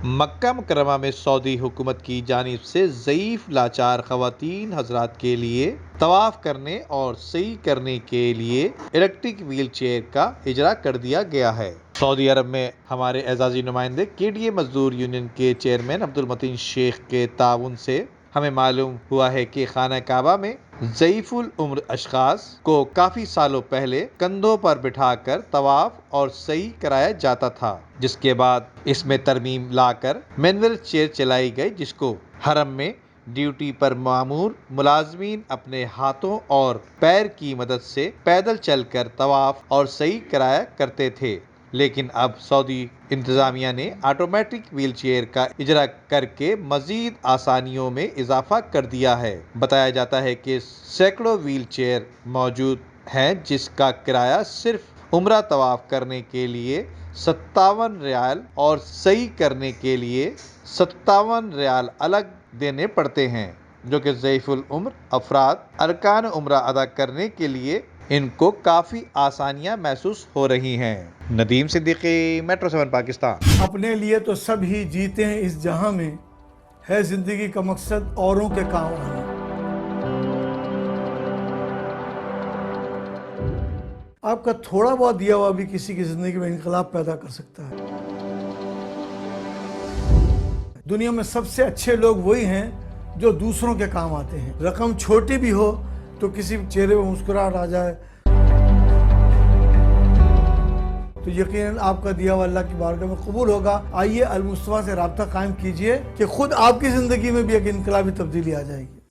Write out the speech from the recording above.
मक्का मुकर्रमा में सऊदी हुकूमत की जानिब से ज़ईफ़ लाचार ख़वातीन हज़रात के लिए तवाफ़ करने और सई करने के लिए इलेक्ट्रिक व्हील चेयर का इजरा कर दिया गया है। सऊदी अरब में हमारे एजाज़ी नुमाइंदे KDA मजदूर यूनियन के चेयरमैन अब्दुल मतीन शेख के ताउन से हमें मालूम हुआ है कि खाना काबा में ज़ईफ़ुल उम्र अशख़ास को काफ़ी सालों पहले कंधों पर बिठाकर तवाफ़ और सई कराया जाता था, जिसके बाद इसमें तरमीम लाकर मैनुअल चेयर चलाई गई, जिसको हरम में ड्यूटी पर मामूर मुलाजमीन अपने हाथों और पैर की मदद से पैदल चलकर तवाफ़ और सई कराया करते थे। लेकिन अब सऊदी इंतज़ामिया ने ऑटोमेटिक व्हील चेयर का इजरा करके मजीद आसानियों में इजाफा कर दिया है। बताया जाता है कि सैकड़ों व्हील चेयर मौजूद हैं, जिसका किराया सिर्फ उम्रा तवाफ करने के लिए 57 रियाल और सही करने के लिए 57 रियाल अलग देने पड़ते हैं, जो कि ज़ईफ़ुल उम्र अफराद अरकान उम्रा अदा करने के लिए इनको काफ़ी आसानियां महसूस हो रही हैं। नदीम सिद्दीकी, मेट्रो 7 पाकिस्तान। अपने लिए तो सब ही जीते हैं इस जहां में, है जिंदगी का मकसद औरों के काम आना। आपका थोड़ा बहुत दिया हुआ भी किसी की जिंदगी में इनकलाब पैदा कर सकता है। दुनिया में सबसे अच्छे लोग वही हैं जो दूसरों के काम आते हैं। रकम छोटी भी हो तो किसी चेहरे पर मुस्कुराहट आ जाए तो यकीनन आपका दिया हुआ अल्लाह की बारगाह में कबूल होगा। आइए अल मुस्तफा से राब्ता कायम कीजिए कि खुद आपकी जिंदगी में भी एक इनकलाबी तब्दीली आ जाएगी।